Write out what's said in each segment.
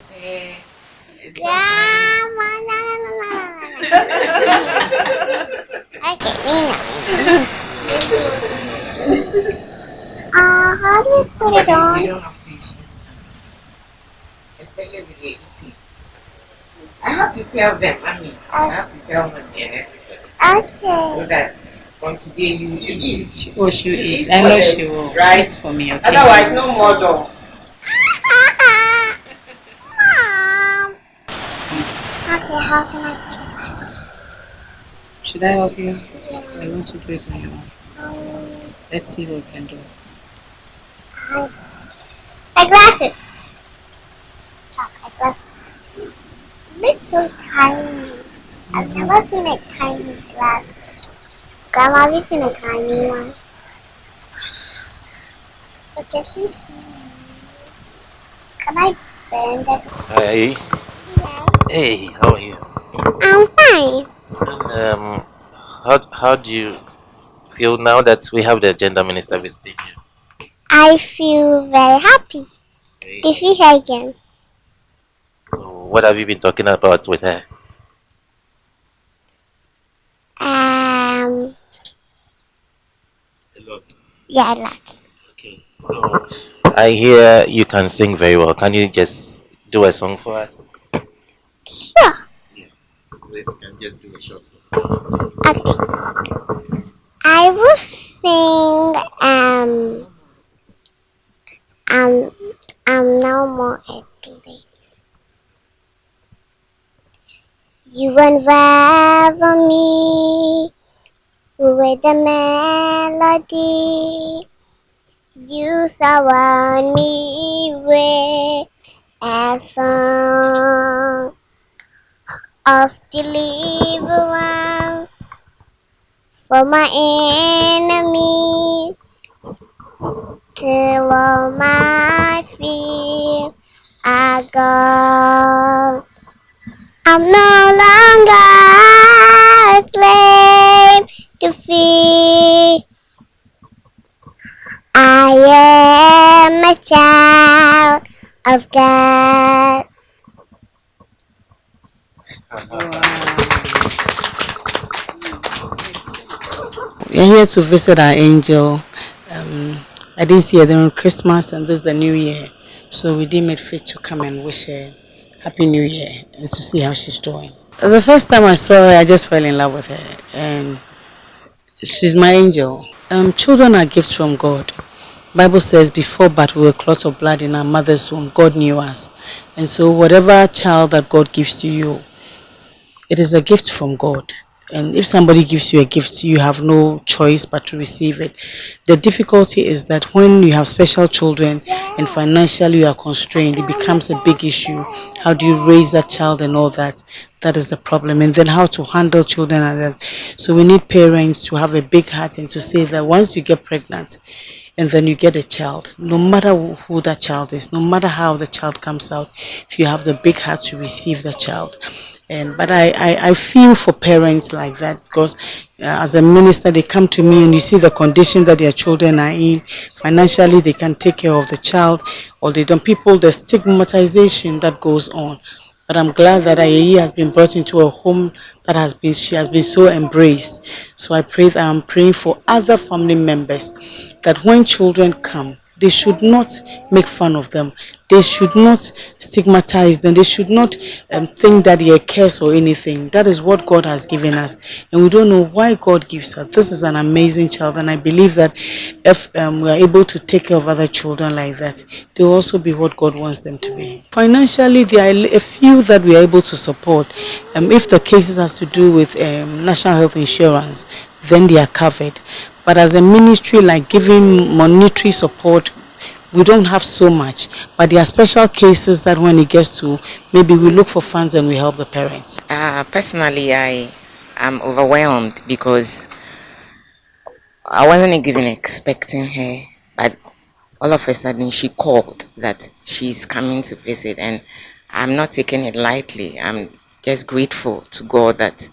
Eh, Yeah, la, la, la, Okay, we know. How do you put but it if you on? don't have patience, especially with the eating, I have to tell them. I have to tell them and everybody so Okay. that from today you eat. Oh, she will You eat. eat I for know them, she will right? eat for me, okay? Otherwise, no more though. Mom. Okay, how can I put it back? Should I help you? Yeah. I want to do it on your own. Let's see what we can do. My glasses. My glasses. Looks so tiny. I've never seen a tiny glass. Grandma, have you seen a tiny one? So can you see? Can I bend it? Hi. Yes. Hey, how are you? I'm fine. And how do you feel now that we have the gender minister visiting you? I feel very happy Okay. to see her again. So, what have you been talking about with her? Um, A lot. yeah, lots. Okay. So, I hear you can sing very well. Can you just do a song for us? Sure. Yeah. So if you can just do a short song. Okay. I will sing. Um, no more empty. You unravel me with a melody. You surround me with a song of deliverance for my enemies till all my fears are gone. I'm no longer a slave to fear. I am a child of God. We're here to visit our angel. I didn't see her during Christmas and this is the New Year. So we deemed it fit to come and wish her Happy New Year and to see how she's doing. The first time I saw her, I just fell in love with her. And she's my angel. Children are gifts from God. Bible says before but we were clots of blood in our mother's womb, God knew us. And so whatever child that God gives to you, it is a gift from God. And if somebody gives you a gift, you have no choice but to receive it. The difficulty is that when you have special children and financially you are constrained, it becomes a big issue. How do you raise that child and all that? That is the problem. And then how to handle children and that. So we need parents to have a big heart and to say that once you get pregnant, and then you get a child, no matter who that child is, no matter how the child comes out, if you have the big heart to receive the child. And but I feel for parents like that because as a minister they come to me and you see the condition that their children are in. Financially they can take care of the child, or they don't. People, the stigmatization that goes on. But I'm glad that Ayeiyi has been brought into a home that she has been so embraced. So I'm praying for other family members that when children come, they should not make fun of them. They should not stigmatize them. They should not think that they are curse or anything. That is what God has given us. And we don't know why God gives us. This is an amazing child. And I believe that if we are able to take care of other children like that, they will also be what God wants them to be. Financially, there are a few that we are able to support. If the cases has to do with national health insurance, then they are covered. But as a ministry, like giving monetary support, we don't have so much. But there are special cases that when it gets to, maybe we look for funds and we help the parents. Personally, I am overwhelmed because I wasn't even expecting her, but all of a sudden she called that she's coming to visit, and I'm not taking it lightly. I'm just grateful to God that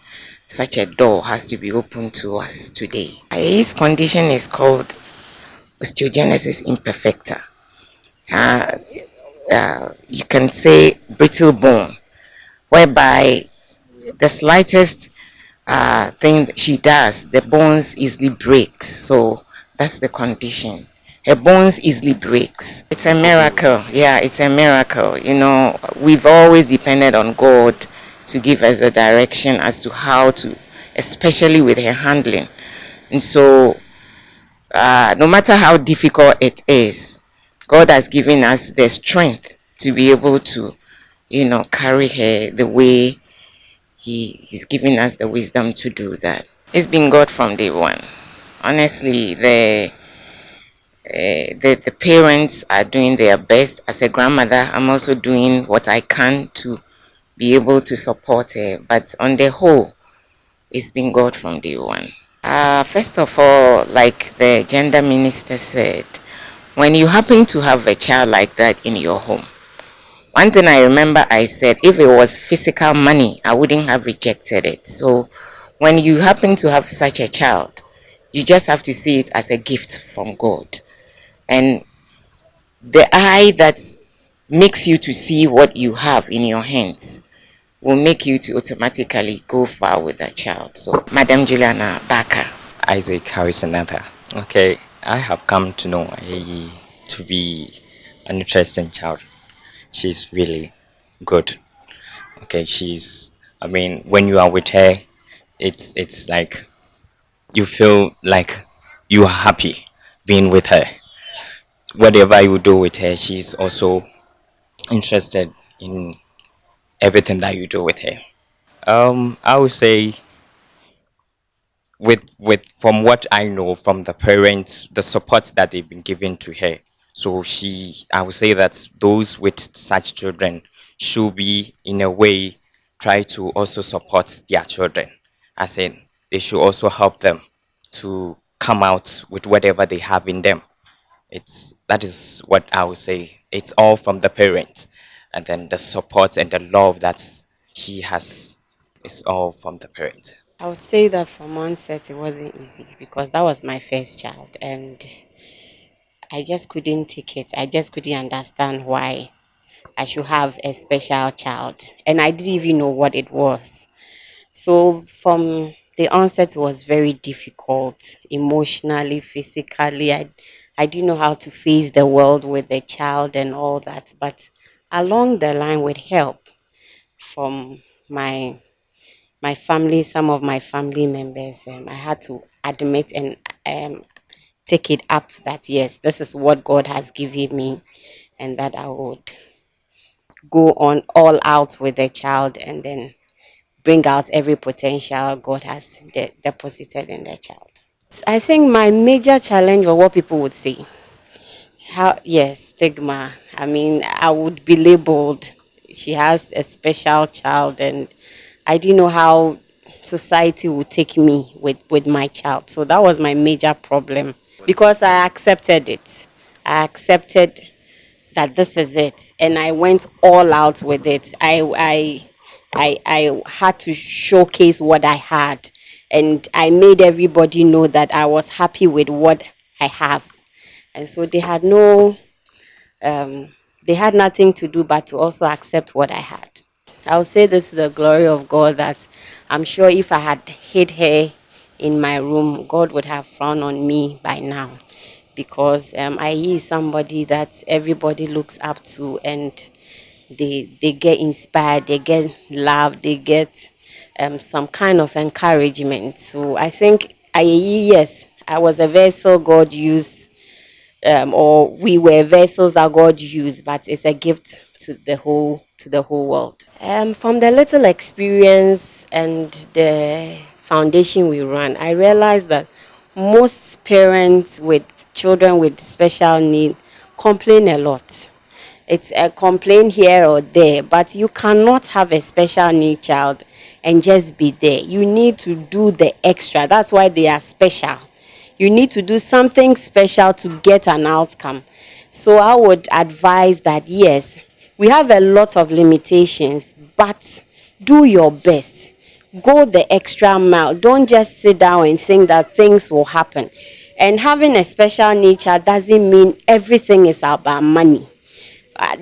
such a door has to be opened to us today. His condition is called osteogenesis imperfecta. Uh, you can say brittle bone, whereby the slightest thing she does, the bones easily breaks. So that's the condition. Her bones easily breaks. It's a miracle. Yeah, it's a miracle. We've always depended on God to give us a direction as to how to, especially with her handling. And so, no matter how difficult it is, God has given us the strength to be able to, carry her the way He's giving us the wisdom to do that. It's been God from day one. Honestly, the parents are doing their best. As a grandmother, I'm also doing what I can to be able to support her. But on the whole, it's been God from day one. First of all, like the gender minister said, when you happen to have a child like that in your home, one thing I remember I said, if it was physical money, I wouldn't have rejected it. So when you happen to have such a child, you just have to see it as a gift from God. And the eye that makes you to see what you have in your hands will make you to automatically go far with that child. So, Madam Juliana Baka. Isaac Harrisonata. Okay, I have come to know Ayeiyi to be an interesting child. She's really good. Okay, I mean, when you are with her, it's like you feel like you are happy being with her. Whatever you do with her, she's also interested in everything that you do with her. I would say with from what I know from the parents, the support that they've been giving to her. So I would say that those with such children should be in a way try to also support their children. As in, they should also help them to come out with whatever they have in them. That is what I would say. It's all from the parents, and then the support and the love that she has is all from the parent. I would say that from onset it wasn't easy because that was my first child and I just couldn't take it. I just couldn't understand why I should have a special child. And I didn't even know what it was. So from the onset it was very difficult emotionally, physically. I didn't know how to face the world with the child and all that. But along the line with help from my family, some of my family members, I had to admit and take it up that yes, this is what God has given me, and that I would go on all out with the child and then bring out every potential God has deposited in the child. I think my major challenge, or what people would say, stigma. I mean, I would be labeled. She has a special child, and I didn't know how society would take me with my child. So that was my major problem because I accepted it. I accepted that this is it, and I went all out with it. I had to showcase what I had, and I made everybody know that I was happy with what I have, and so um, they had nothing to do but to also accept what I had. I would say this is the glory of God that I'm sure if I had hid her in my room, God would have frowned on me by now. Because Ayeiyi is somebody that everybody looks up to and they get inspired, they get love, they get some kind of encouragement. So I think Ayeiyi, yes, I was a vessel God used, or we were vessels that God used, but it's a gift to the whole world. From the little experience and the foundation we run, I realized that most parents with children with special need complain a lot. It's a complaint here or there, but you cannot have a special need child and just be there. You need to do the extra. That's why they are special. You need to do something special to get an outcome. So I would advise that yes, we have a lot of limitations, but do your best. Go the extra mile. Don't just sit down and think that things will happen. And having a special nature doesn't mean everything is about money.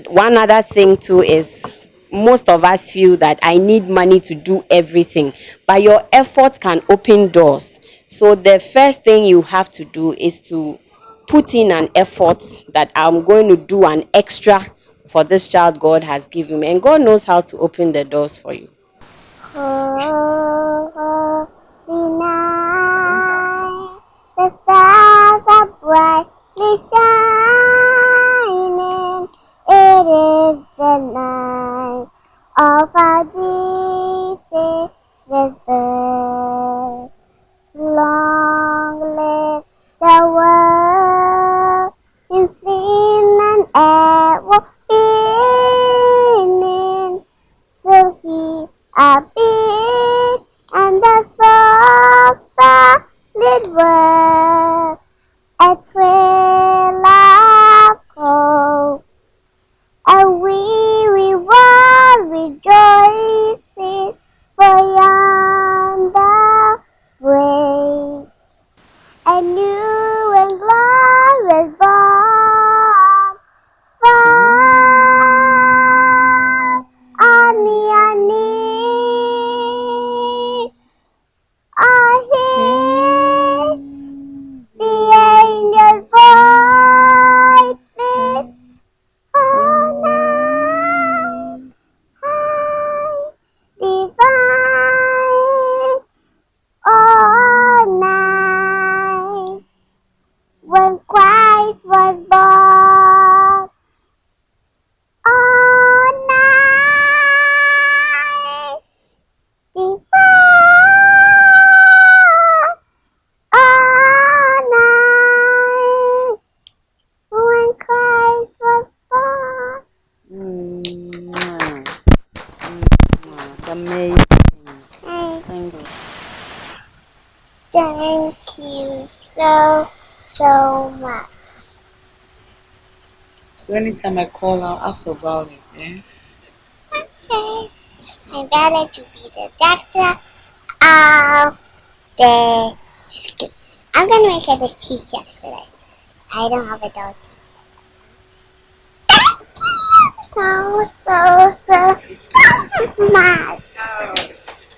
One other thing too is most of us feel that I need money to do everything, but your effort can open doors. So the first thing you have to do is to put in an effort that I'm going to do an extra for this child God has given me, and God knows how to open the doors for you. Holy night, the stars are brightly shining. It is the night of our Jesus with birth. Long live the world in sin and ever beginning. So he appeared, and the souls solid were a thrill of hope, and we were rejoicing for yonder way. A new and glorious born from Ani. I hear the angels' voices. Oh, night, high, divine. Oh, night, when Christ was born. Oh, night, divine. Oh, night, when Christ was born. It's amazing. Thank you. Thank you so much. So anytime I call, I'll ask for Violet. Eh? Okay. I'm ready to be the doctor of the school. I'm gonna make her the teacher today. I don't have a dog teacher. So much.